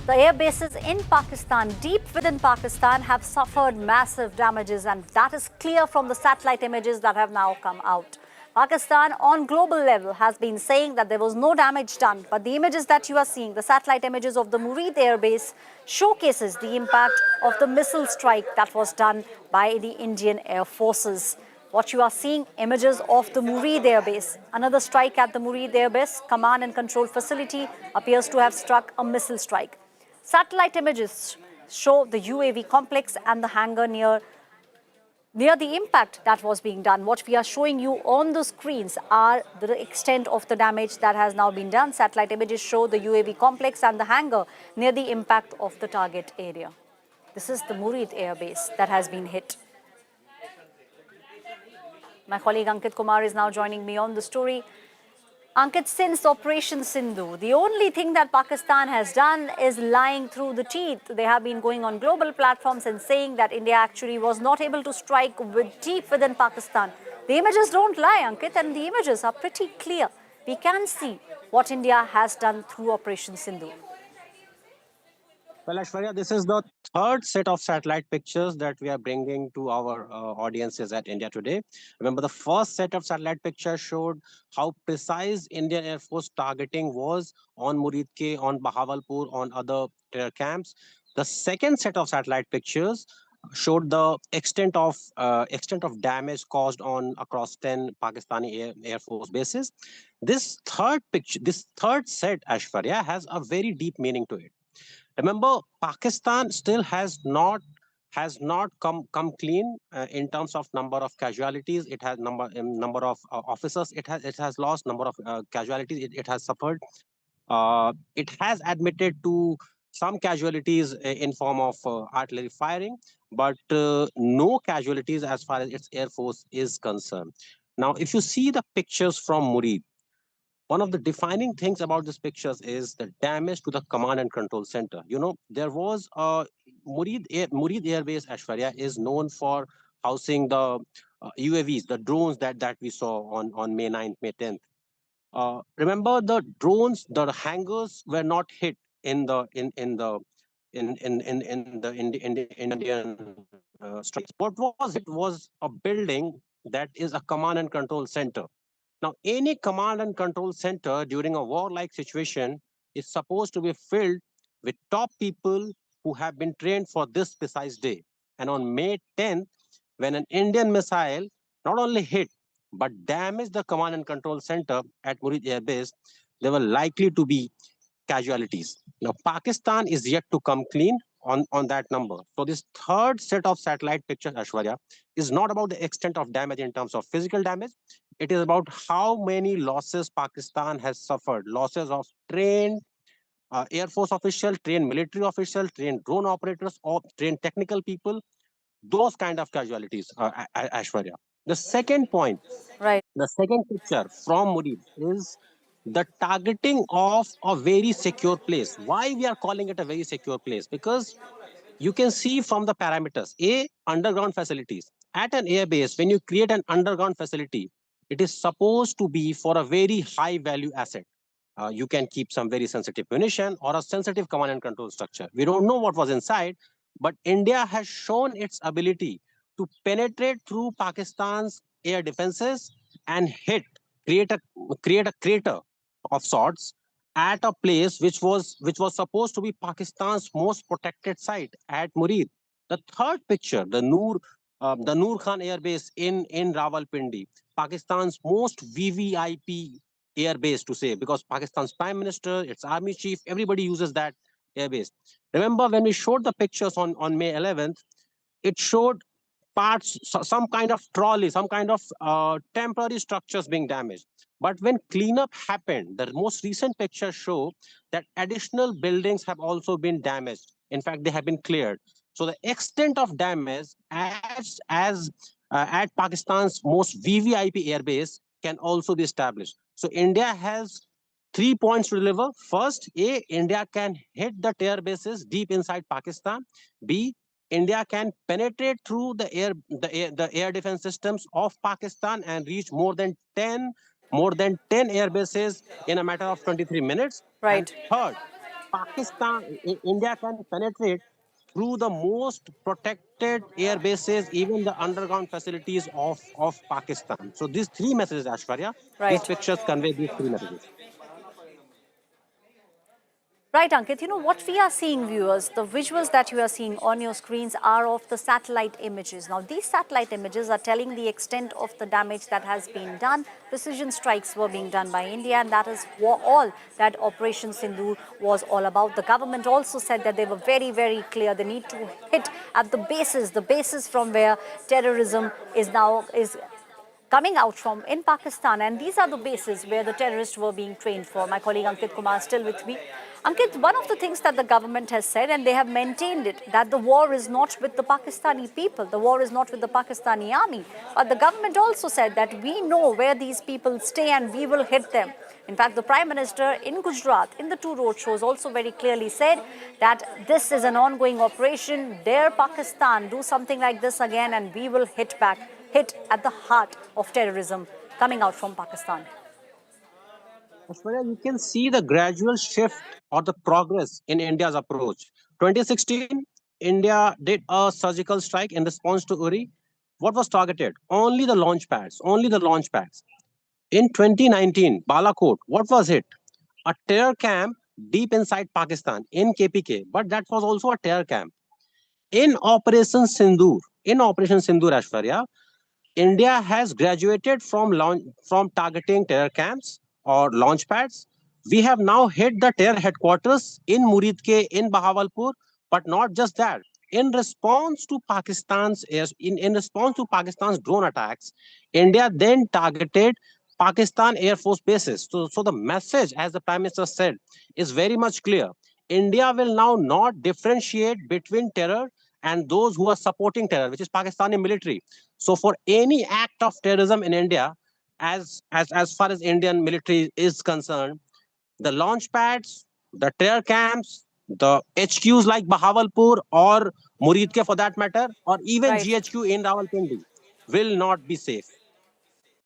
The air bases in Pakistan, deep within Pakistan, have suffered massive damages, and that is clear from the satellite images that have now come out. Pakistan, on global level, has been saying that there was no damage done, but the images that you are seeing, the satellite images of the Mureed Air Base, showcases the impact of the missile strike that was done by the Indian Air Forces. What you are seeing, images of the Mureed Air Base. Another strike at the Mureed Air Base command and control facility appears to have struck a missile strike. Satellite images show the UAV complex and the hangar near the impact that was being done. What we are showing you on the screens are the extent of the damage that has now been done. Satellite images show the UAV complex and the hangar near the impact of the target area. This is the Mureed Air Base that has been hit. My colleague Ankit Kumar is now joining me on the story. Ankit, since Operation Sindoor, the only thing that Pakistan has done is lying through the teeth. They have been going on global platforms and saying that India actually was not able to strike deep within Pakistan. The images don't lie, Ankit, and the images are pretty clear. We can see what India has done through Operation Sindoor. Well, Aishwarya, this is the third set of satellite pictures that we are bringing to our audiences at India Today. Remember, the first set of satellite pictures showed how precise Indian Air Force targeting was on Murid K, on Bahawalpur, on other terror camps. The second set of satellite pictures showed the extent of damage caused on across 10 Pakistani Air Force bases. This third picture, this third set, Aishwarya, has a very deep meaning to it. Remember, Pakistan still has not come clean in terms of number of casualties. It has number of officers. It has lost number of casualties. It has suffered. It has admitted to some casualties in form of artillery firing, but no casualties as far as its air force is concerned. Now, if you see the pictures from Murid, one of the defining things about these pictures is the damage to the command and control center. There was a Murid Air Base, Ashwarya, is known for housing the UAVs, the drones that we saw on May 9th, May 10th. Remember, the drones, the hangars were not hit in the Indian strikes. What was it was a building that is a command and control center. Now, any command and control center during a war-like situation is supposed to be filled with top people who have been trained for this precise day. And on May 10th, when an Indian missile not only hit but damaged the command and control center at Murid Air Base, there were likely to be casualties. Now, Pakistan is yet to come clean on that number. So this third set of satellite pictures, Ashwarya, is not about the extent of damage in terms of physical damage. It is about how many losses Pakistan has suffered, losses of trained Air Force officials, trained military officials, trained drone operators, or trained technical people, those kind of casualties, Ashwarya. The second point, Right. the second picture from Murid is the targeting of a very secure place. Why we are calling it a very secure place? Because you can see from the parameters, underground facilities. At an airbase, when you create an underground facility, it is supposed to be for a very high value asset. You can keep some very sensitive munition or a sensitive command and control structure. We don't know what was inside, but India has shown its ability to penetrate through Pakistan's air defenses and create a crater of sorts at a place which was supposed to be Pakistan's most protected site at Murid. The third picture, the Noor Khan Air Base in Rawalpindi, Pakistan's most VVIP air base to say, because Pakistan's prime minister, its army chief, everybody uses that air base. Remember when we showed the pictures on May 11th, it showed parts, some kind of trolley, some kind of temporary structures being damaged. But when cleanup happened, the most recent pictures show that additional buildings have also been damaged. In fact, they have been cleared. So the extent of damage as at Pakistan's most VVIP airbase can also be established. So India has 3 points to deliver. First, India can hit the air bases deep inside Pakistan. B, India can penetrate through the air defense systems of Pakistan and reach more than 10 air bases in a matter of 23 minutes. And Right. third, India can penetrate through the most protected air bases, even the underground facilities of Pakistan. So these three messages, Ashwarya, these Right. pictures convey these three messages. Right, Ankit. You know what we are seeing, viewers, the visuals that you are seeing on your screens are of the satellite images. Now, these satellite images are telling the extent of the damage that has been done. Precision strikes were being done by India, and that is all that Operation Sindoor was all about. The government also said that they were very, very clear. They need to hit at the bases from where terrorism is coming out from in Pakistan, and these are the bases where the terrorists were being trained for. My colleague Ankit Kumar is still with me. Ankit, one of the things that the government has said, and they have maintained it, that the war is not with the Pakistani people, the war is not with the Pakistani army, but the government also said that we know where these people stay and we will hit them. In fact, the Prime Minister in Gujarat, in the two road shows, also very clearly said that this is an ongoing operation. Dare Pakistan do something like this again, and we will hit back, hit at the heart of terrorism coming out from Pakistan. Ashwarya, you can see the gradual shift or the progress in India's approach. 2016, India did a surgical strike in response to Uri. What was targeted? Only the launch pads, only the launch pads. In 2019, Balakot, what was it? A terror camp deep inside Pakistan in KPK, but that was also a terror camp. In Operation Sindoor, Ashwarya, India has graduated from targeting terror camps or launch pads. We have now hit the terror headquarters in Mureed in Bahawalpur, but not just that. In response to Pakistan's drone attacks, India then targeted Pakistan Air Force bases. So the message, as the Prime Minister said, is very much clear. India will now not differentiate between terror and those who are supporting terror, which is Pakistani military. So for any act of terrorism in India, as far as Indian military is concerned, the launch pads, the terror camps, the HQs like Bahawalpur or Muridke for that matter, or even Right. GHQ in Rawalpindi will not be safe.